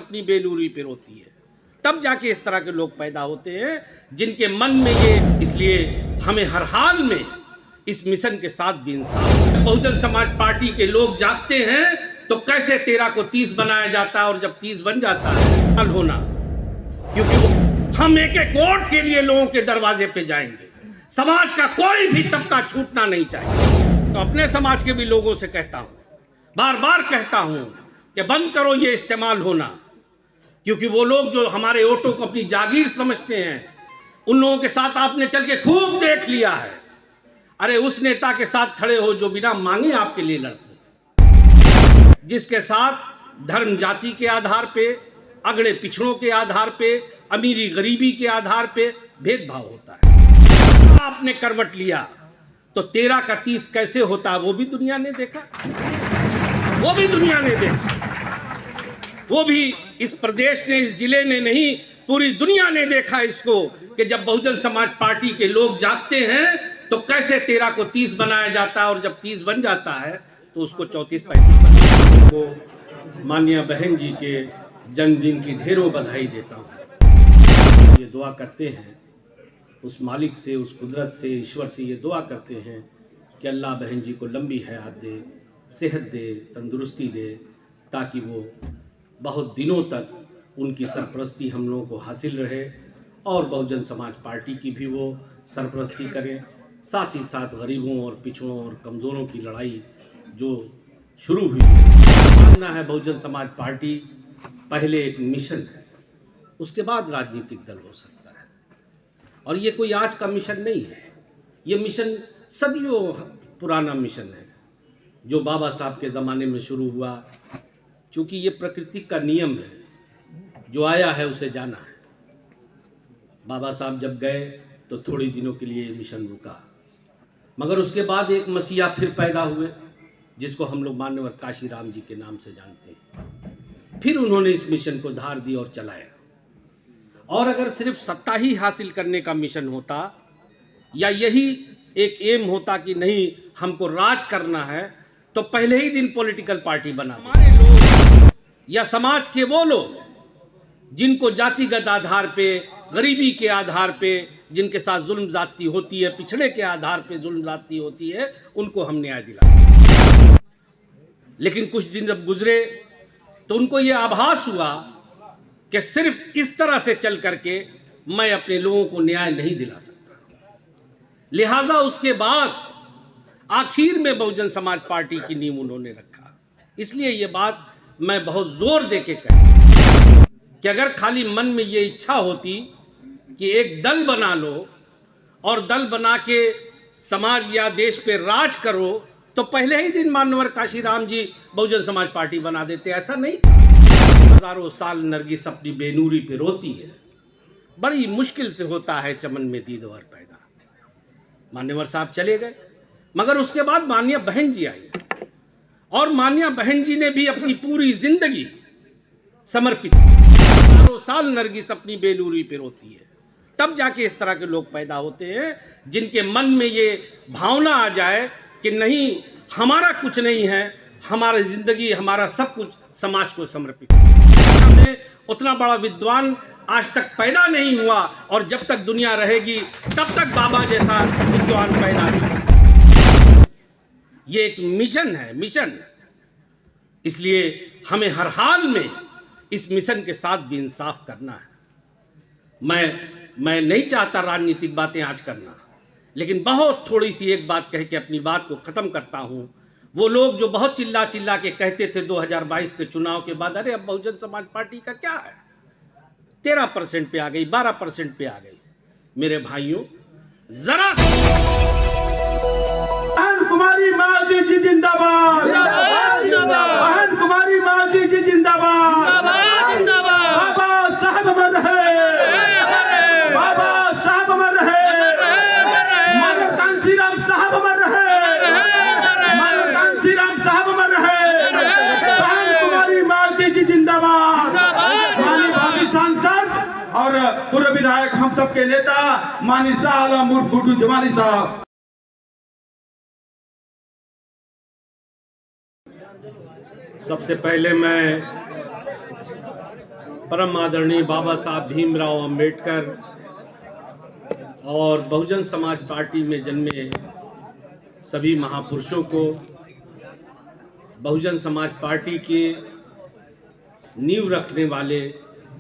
अपनी बेलूरी पे रोती है। तब जाके इस तरह के लोग पैदा होते हैं जिनके मन में ये, इसलिए हमें हर हाल में इस मिशन के साथ भी इंसाफ। बहुजन समाज पार्टी के लोग जागते हैं तो कैसे 13 को 30 बनाया जाता है और जब 30 बन जाता है हल होना, क्योंकि हम एक एक वोट के लिए लोगों के दरवाजे पे जाएंगे। समाज का कोई भी तबका छूटना नहीं चाहिए। तो अपने समाज के भी लोगों से कहता हूं, बार बार कहता हूं कि बंद करो ये इस्तेमाल होना, क्योंकि वो लोग जो हमारे वोटों को अपनी जागीर समझते हैं, उन लोगों के साथ आपने चल के खूब देख लिया है। अरे उस नेता के साथ खड़े हो जो बिना मांगे आपके लिए लड़ते हैं, जिसके साथ धर्म जाति के आधार पे, अगड़े पिछड़ों के आधार पे, अमीरी गरीबी के आधार पे भेदभाव होता है। आपने करवट लिया तो 13 का 30 कैसे होता है वो भी दुनिया ने देखा, वो भी दुनिया ने देखा, वो भी इस प्रदेश ने, इस जिले ने नहीं, पूरी दुनिया ने देखा इसको कि जब बहुजन समाज पार्टी के लोग जागते हैं तो कैसे 13 को 30 बनाया जाता है और जब 30 बन जाता है तो उसको 34-35 को माननीय बहन जी के जन्मदिन की ढेरों बधाई देता हूँ। ये दुआ करते हैं उस मालिक से, उस कुदरत से, ईश्वर से ये दुआ करते हैं कि अल्लाह बहन जी को लंबी हयात दे, सेहत दे, तंदुरुस्ती दे, ताकि वो बहुत दिनों तक उनकी सरपरस्ती हम लोगों को हासिल रहे और बहुजन समाज पार्टी की भी वो सरपरस्ती करें। साथ ही साथ गरीबों और पिछड़ों और कमज़ोरों की लड़ाई जो शुरू हुई है, मानना है बहुजन समाज पार्टी पहले एक मिशन है, उसके बाद राजनीतिक दल हो सकता है। और ये कोई आज का मिशन नहीं है, ये मिशन सदियों पुराना मिशन है जो बाबा साहब के ज़माने में शुरू हुआ। क्योंकि ये प्रकृति का नियम है, जो आया है उसे जाना है। बाबा साहब जब गए तो थोड़ी दिनों के लिए मिशन रुका, मगर उसके बाद एक मसीहा फिर पैदा हुए जिसको हम लोग मान्यवर काशी राम जी के नाम से जानते हैं। फिर उन्होंने इस मिशन को धार दी और चलाया। और अगर सिर्फ सत्ता ही हासिल करने का मिशन होता या यही एक एम होता कि नहीं हमको राज करना है, तो पहले ही दिन पॉलिटिकल पार्टी बना। हमारे लोग या समाज के वो लोग जिनको जातिगत आधार पे, गरीबी के आधार पे जिनके साथ जुल्म जाती होती है, पिछड़े के आधार पे जुल्म जाती होती है, उनको हम न्याय दिला। लेकिन कुछ दिन जब गुजरे तो उनको ये आभास हुआ कि सिर्फ इस तरह से चल करके मैं अपने लोगों को न्याय नहीं दिला सकता। लिहाजा उसके बाद आखिर में बहुजन समाज पार्टी की नींव उन्होंने रखा। इसलिए ये बात मैं बहुत जोर दे के कहूं कि अगर खाली मन में ये इच्छा होती कि एक दल बना लो और दल बना के समाज या देश पे राज करो, तो पहले ही दिन मान्यवर काशी राम जी बहुजन समाज पार्टी बना देते। ऐसा नहीं था। हजारों साल नरगिस अपनी बेनूरी पे रोती है, बड़ी मुश्किल से होता है चमन में दीदवर पैदा। मान्यवर साहब चले गए, मगर उसके बाद माननीय बहन जी आई और माननीय बहन जी ने भी अपनी पूरी जिंदगी समर्पित की। हजारों साल नरगिस अपनी बेनूरी पे रोती है। तब जाके इस तरह के लोग पैदा होते हैं जिनके मन में ये भावना आ जाए कि नहीं, हमारा कुछ नहीं है, हमारी जिंदगी, हमारा सब कुछ समाज को समर्पित। उतना बड़ा विद्वान आज तक पैदा नहीं हुआ और जब तक दुनिया रहेगी तब तक बाबा जैसा विद्वान पैदा नहीं। ये एक मिशन है, मिशन। इसलिए हमें हर हाल में इस मिशन के साथ भी इंसाफ करना है। मैं नहीं चाहता राजनीतिक बातें आज करना, लेकिन बहुत थोड़ी सी एक बात कह के अपनी बात को खत्म करता हूं। वो लोग जो बहुत चिल्ला चिल्ला के कहते थे 2022 के चुनाव के बाद, अरे अब बहुजन समाज पार्टी का क्या है, 13% पे आ गई, 12% पे आ गई। मेरे भाइयों, जरा बहन कुमारी मालती जी जिंदाबाद, बहन कुमारी मालती जी जिंदाबाद, बाबा साहब अमर रहे, बाबा साहब अमर रहे, मानव कांसी राम साहब अमर रहे, मानव कांसी राम साहब अमर रहे, बहन कुमारी मालती जी जिंदाबाद। माननीय भावी सांसद और पूर्व विधायक हम सबके नेता माननीय शाह आलम उर्फ गुड्डू जमानी साहब। सबसे पहले मैं परम आदरणीय बाबा साहब भीमराव अंबेडकर और बहुजन समाज पार्टी में जन्मे सभी महापुरुषों को, बहुजन समाज पार्टी के नींव रखने वाले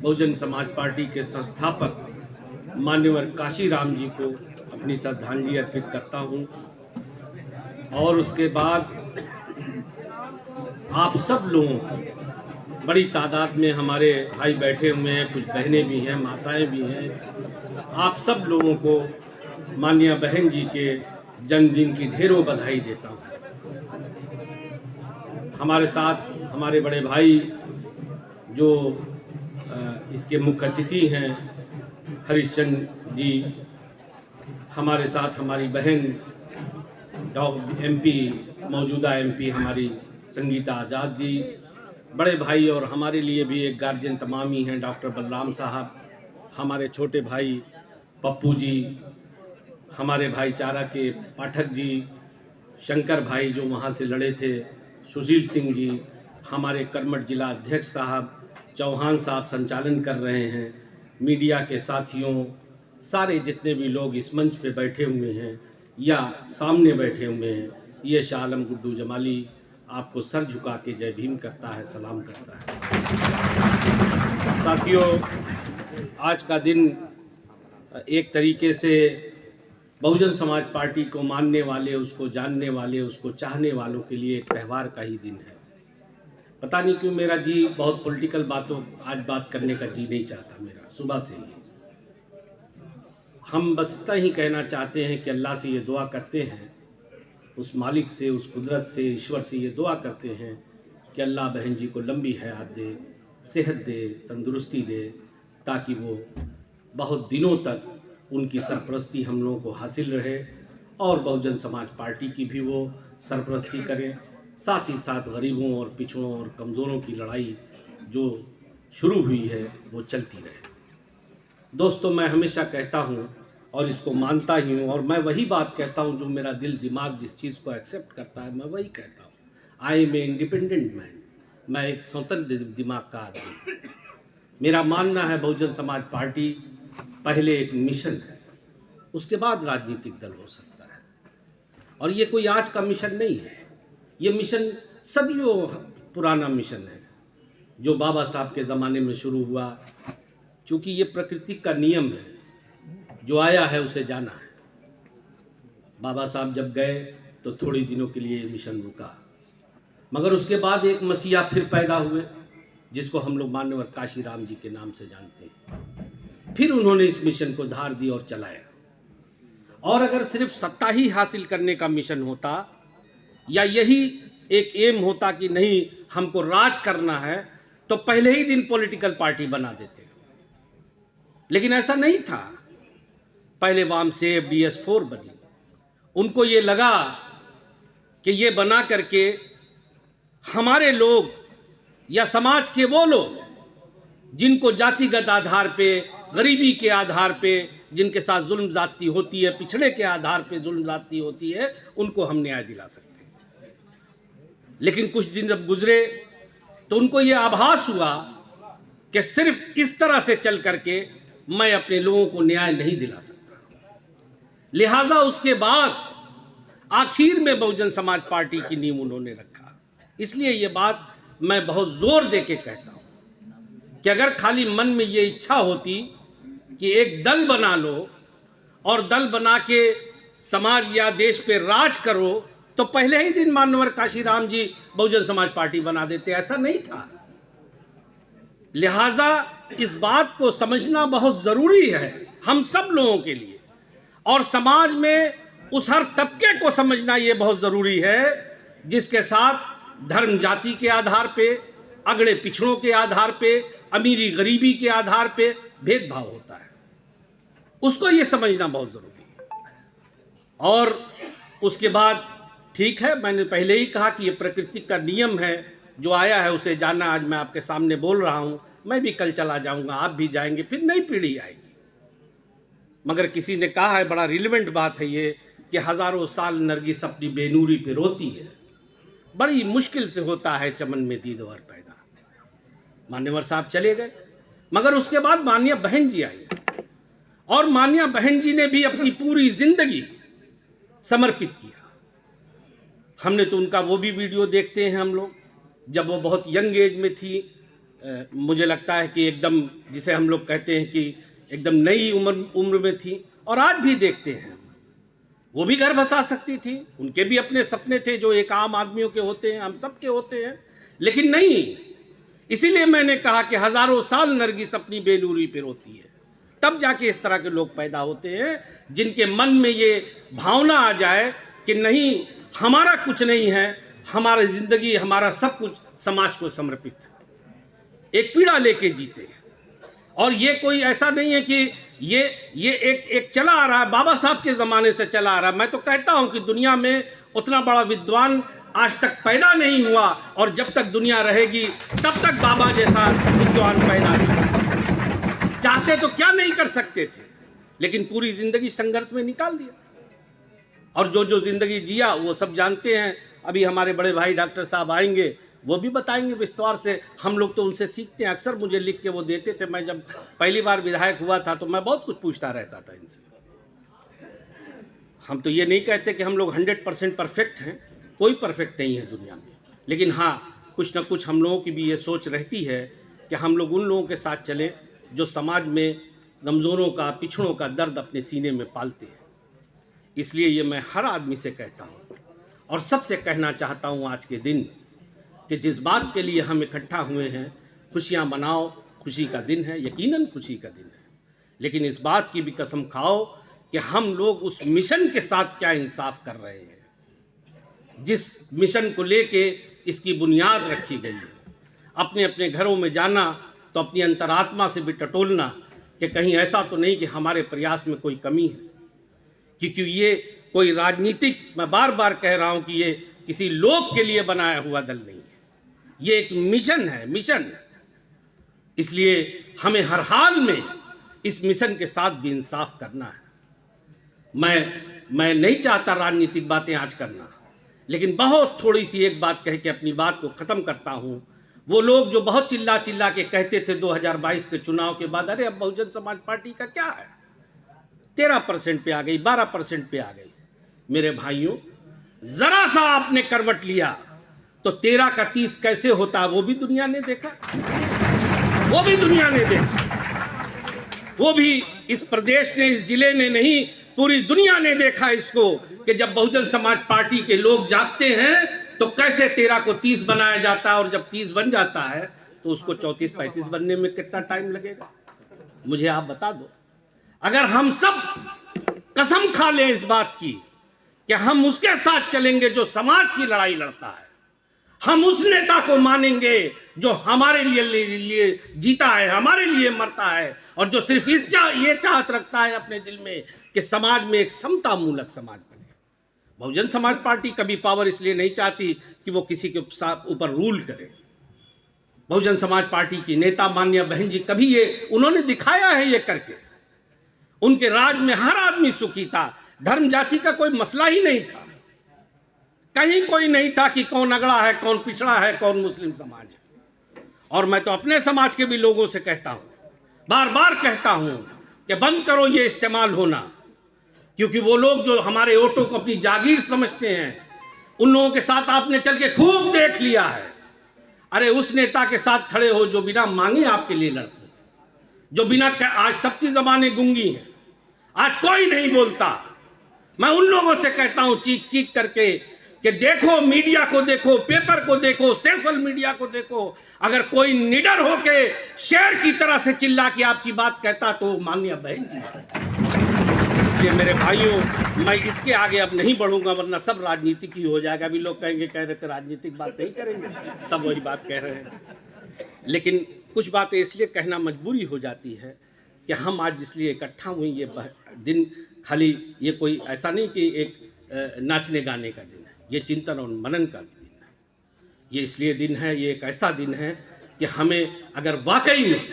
बहुजन समाज पार्टी के संस्थापक मान्यवर काशीराम जी को अपनी श्रद्धांजलि अर्पित करता हूं। और उसके बाद आप सब लोगों को, बड़ी तादाद में हमारे भाई बैठे हुए हैं, कुछ बहनें भी हैं, माताएं भी हैं, आप सब लोगों को माननीय बहन जी के जन्मदिन की ढेरों बधाई देता हूँ। हमारे साथ हमारे बड़े भाई जो इसके मुख्य अतिथि हैं हरिश्चंद्र जी, हमारे साथ हमारी बहन एमपी, मौजूदा एमपी हमारी संगीता आज़ाद जी, बड़े भाई और हमारे लिए भी एक गार्जियन तमामी हैं डॉक्टर बलराम साहब, हमारे छोटे भाई पप्पू जी, हमारे भाईचारा के पाठक जी, शंकर भाई जो वहाँ से लड़े थे, सुशील सिंह जी, हमारे कर्मठ जिला अध्यक्ष साहब, चौहान साहब संचालन कर रहे हैं, मीडिया के साथियों, सारे जितने भी लोग इस मंच पे बैठे हुए हैं या सामने बैठे हुए हैं, ये शाह आलम गुड्डू जमाली आपको सर झुका के जय भीम करता है, सलाम करता है। साथियों, आज का दिन एक तरीके से बहुजन समाज पार्टी को मानने वाले, उसको जानने वाले, उसको चाहने वालों के लिए एक त्यौहार का ही दिन है। पता नहीं क्यों मेरा जी बहुत पॉलिटिकल बातों आज बात करने का जी नहीं चाहता मेरा, सुबह से ही। हम बस इतना ही कहना चाहते हैं कि अल्लाह से ये दुआ करते हैं, उस मालिक से, उस कुदरत से, ईश्वर से ये दुआ करते हैं कि अल्लाह बहन जी को लंबी हयात दे, सेहत दे, तंदुरुस्ती दे, ताकि वो बहुत दिनों तक उनकी सरपरस्ती हम लोगों को हासिल रहे और बहुजन समाज पार्टी की भी वो सरपरस्ती करें। साथ ही साथ गरीबों और पिछड़ों और कमज़ोरों की लड़ाई जो शुरू हुई है वो चलती रहे। दोस्तों, मैं हमेशा कहता हूँ और इसको मानता ही हूँ, और मैं वही बात कहता हूँ जो मेरा दिल दिमाग जिस चीज़ को एक्सेप्ट करता है, मैं वही कहता हूँ। I am a independent man, मैं एक स्वतंत्र दिमाग का आदमी। मेरा मानना है बहुजन समाज पार्टी पहले एक मिशन है, उसके बाद राजनीतिक दल हो सकता है। और ये कोई आज का मिशन नहीं है, ये मिशन सदियों पुराना मिशन है जो बाबा साहब के ज़माने में शुरू हुआ। क्योंकि ये प्रकृति का नियम है, जो आया है उसे जाना है। बाबा साहब जब गए तो थोड़ी दिनों के लिए ये मिशन रुका, मगर उसके बाद एक मसीहा फिर पैदा हुए जिसको हम लोग मान्यवर काशीराम जी के नाम से जानते हैं। फिर उन्होंने इस मिशन को धार दी और चलाया। और अगर सिर्फ सत्ता ही हासिल करने का मिशन होता या यही एक एम होता कि नहीं हमको राज करना है, तो पहले ही दिन पॉलिटिकल पार्टी बना देते। लेकिन ऐसा नहीं था। पहले वामसेब DS4 बनी। उनको ये लगा कि ये बना करके हमारे लोग या समाज के वो लोग जिनको जातिगत आधार पे, गरीबी के आधार पे जिनके साथ जुल्म ज़्यादती होती है, पिछड़े के आधार पे जुल्म ज़्यादती होती है, उनको हम न्याय दिला सकते हैं। लेकिन कुछ दिन जब गुजरे तो उनको ये आभास हुआ कि सिर्फ इस तरह से चल करके मैं अपने लोगों को न्याय नहीं दिला सकता। लिहाजा उसके बाद आखिर में बहुजन समाज पार्टी की नींव उन्होंने रखा। इसलिए ये बात मैं बहुत जोर दे के कहता हूं कि अगर खाली मन में ये इच्छा होती कि एक दल बना लो और दल बना के समाज या देश पे राज करो, तो पहले ही दिन मान्यवर काशीराम जी बहुजन समाज पार्टी बना देते। ऐसा नहीं था। लिहाजा इस बात को समझना बहुत ज़रूरी है हम सब लोगों के लिए, और समाज में उस हर तबके को समझना ये बहुत ज़रूरी है जिसके साथ धर्म जाति के आधार पे, अगड़े पिछड़ों के आधार पे, अमीरी गरीबी के आधार पे भेदभाव होता है। उसको ये समझना बहुत ज़रूरी है। और उसके बाद ठीक है, मैंने पहले ही कहा कि ये प्रकृति का नियम है, जो आया है उसे जानना। आज मैं आपके सामने बोल रहा हूँ, मैं भी कल चला जाऊँगा, आप भी जाएंगे, फिर नई पीढ़ी आएगी। मगर किसी ने कहा है, बड़ा रिलेवेंट बात है ये, कि हज़ारों साल नरगिस अपनी बेनूरी पे रोती है, बड़ी मुश्किल से होता है चमन में दीद और पैदा। मान्यवर साहब चले गए, मगर उसके बाद माननीय बहन जी आई और माननीय बहन जी ने भी अपनी पूरी जिंदगी समर्पित किया। हमने तो उनका वो भी वीडियो देखते हैं हम लोग, जब वो बहुत यंग एज में थी, मुझे लगता है कि एकदम जिसे हम लोग कहते हैं कि एकदम नई उम्र में थी, और आज भी देखते हैं वो भी घर बसा सकती थी, उनके भी अपने सपने थे जो एक आम आदमियों के होते हैं, हम सब के होते हैं, लेकिन नहीं। इसीलिए मैंने कहा कि हजारों साल नरगिस अपनी बेलूरी पे रोती है, तब जाके इस तरह के लोग पैदा होते हैं जिनके मन में ये भावना आ जाए कि नहीं, हमारा कुछ नहीं है, हमारी जिंदगी, हमारा सब कुछ समाज को समर्पित है, एक पीड़ा लेके जीते हैं। और ये कोई ऐसा नहीं है कि ये एक चला आ रहा है, बाबा साहब के ज़माने से चला आ रहा है। मैं तो कहता हूँ कि दुनिया में उतना बड़ा विद्वान आज तक पैदा नहीं हुआ, और जब तक दुनिया रहेगी तब तक बाबा जैसा विद्वान पैदा नहीं। चाहते तो क्या नहीं कर सकते थे, लेकिन पूरी ज़िंदगी संघर्ष में निकाल दिया, और जो ज़िंदगी जिया वो सब जानते हैं। अभी हमारे बड़े भाई डॉक्टर साहब आएंगे, वो भी बताएंगे विस्तार से। हम लोग तो उनसे सीखते हैं, अक्सर मुझे लिख के वो देते थे। मैं जब पहली बार विधायक हुआ था तो मैं बहुत कुछ पूछता रहता था इनसे। हम तो ये नहीं कहते कि हम लोग 100% परफेक्ट हैं, कोई परफेक्ट नहीं है दुनिया में, लेकिन हाँ, कुछ ना कुछ हम लोगों की भी ये सोच रहती है कि हम लोग उन लोगों के साथ चलें जो समाज में कमज़ोरों का, पिछड़ों का दर्द अपने सीने में पालते हैं। इसलिए ये मैं हर आदमी से कहता हूँ और सबसे कहना चाहता हूँ आज के दिन कि जिस बात के लिए हम इकट्ठा हुए हैं, खुशियाँ मनाओ, खुशी का दिन है, यकीनन खुशी का दिन है, लेकिन इस बात की भी कसम खाओ कि हम लोग उस मिशन के साथ क्या इंसाफ कर रहे हैं, जिस मिशन को लेके इसकी बुनियाद रखी गई है। अपने अपने घरों में जाना तो अपनी अंतरात्मा से भी टटोलना कि कहीं ऐसा तो नहीं कि हमारे प्रयास में कोई कमी है, क्योंकि ये कोई राजनीतिक, मैं बार बार कह रहा हूँ कि ये किसी लोग के लिए बनाया हुआ दल नहीं है, ये एक मिशन है, मिशन। इसलिए हमें हर हाल में इस मिशन के साथ भी इंसाफ करना है। मैं नहीं चाहता राजनीतिक बातें आज करना, लेकिन बहुत थोड़ी सी एक बात कह के अपनी बात को ख़त्म करता हूँ। वो लोग जो बहुत चिल्ला चिल्ला के कहते थे 2022 के चुनाव के बाद, अरे अब बहुजन समाज पार्टी का क्या है, 13% पे आ गई, 12% पे आ गई। मेरे भाइयों, जरा सा आपने करवट लिया तो 13 का 30 कैसे होता है वो भी दुनिया ने देखा, वो भी दुनिया ने देखा, वो भी इस प्रदेश ने, इस जिले ने नहीं, पूरी दुनिया ने देखा इसको कि जब बहुजन समाज पार्टी के लोग जागते हैं तो कैसे 13 को 30 बनाया जाता है, और जब 30 बन जाता है तो उसको 34-35 बनने में कितना टाइम लगेगा, मुझे आप बता दो। अगर हम सब कसम खा लें इस बात की कि हम उसके साथ चलेंगे जो समाज की लड़ाई लड़ता है, हम उस नेता को मानेंगे जो हमारे लिए जीता है, हमारे लिए मरता है, और जो सिर्फ ये चाहत रखता है अपने दिल में कि समाज में एक समता मूलक समाज बने। बहुजन समाज पार्टी कभी पावर इसलिए नहीं चाहती कि वो किसी के ऊपर रूल करे। बहुजन समाज पार्टी की नेता माननीय बहन जी कभी ये उन्होंने दिखाया है ये करके, उनके राज में हर आदमी सुखी था, धर्म जाति का कोई मसला ही नहीं था, कहीं कोई नहीं था कि कौन अगड़ा है, कौन पिछड़ा है, कौन मुस्लिम समाज है। और मैं तो अपने समाज के भी लोगों से कहता हूं, बार बार कहता हूं कि बंद करो ये इस्तेमाल होना, क्योंकि वो लोग जो हमारे वोटों को अपनी जागीर समझते हैं, उन लोगों के साथ आपने चल के खूब देख लिया है। अरे उस नेता के साथ खड़े हो जो बिना मांगे आपके लिए लड़ते हैं, जो बिना, आज सबकी जबानें गूंगी हैं, आज कोई नहीं बोलता। मैं उन लोगों से कहता हूं चीख चीख करके कि देखो, मीडिया को देखो, पेपर को देखो, सोशल मीडिया को देखो, अगर कोई निडर होके शेर की तरह से चिल्ला के आपकी बात कहता तो माननीय बहन जी। इसलिए मेरे भाइयों, मैं इसके आगे अब नहीं बढ़ूंगा, वरना सब राजनीतिक ही हो जाएगा। अभी लोग कहेंगे, कह रहे थे राजनीतिक बात नहीं करेंगे, सब वही बात कह रहे हैं। लेकिन कुछ बातें इसलिए कहना मजबूरी हो जाती है कि हम आज जिसलिए इकट्ठा हुए, ये दिन खाली ये कोई ऐसा नहीं कि एक नाचने गाने का दिन है, ये चिंतन और मनन का भी दिन है। ये इसलिए दिन है, ये एक ऐसा दिन है कि हमें, अगर वाकई में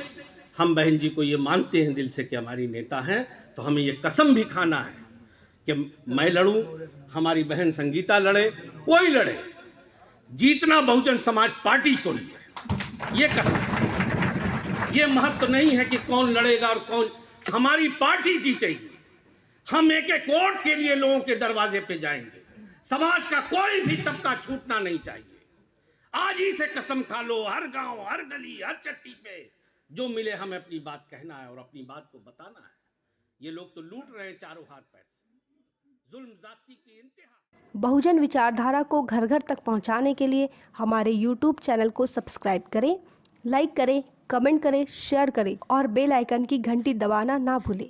हम बहन जी को ये मानते हैं दिल से कि हमारी नेता हैं, तो हमें ये कसम भी खाना है कि मैं लड़ूं, हमारी बहन संगीता लड़े, कोई लड़े, जीतना बहुजन समाज पार्टी को ही है, ये कसम। ये महत्व नहीं है कि कौन लड़ेगा और कौन, हमारी पार्टी जीतेगी। हम एक एक वोट के लिए लोगों के दरवाजे पे जाएंगे। समाज का कोई भी तबका छूटना नहीं चाहिए। आज ही से कसम खा लो, हर गांव, हर गली, हर चट्टी पे जो मिले हमें अपनी बात कहना है और अपनी बात को बताना है। ये लोग तो लूट रहे हैं चारों हाथ पैर से, जुल्म जाति की इंतहा। बहुजन विचारधारा को घर घर तक पहुंचाने के लिए हमारे YouTube चैनल को सब्सक्राइब करें, लाइक करें, कमेंट करें, शेयर करें और बेल आइकन की घंटी दबाना ना भूलें।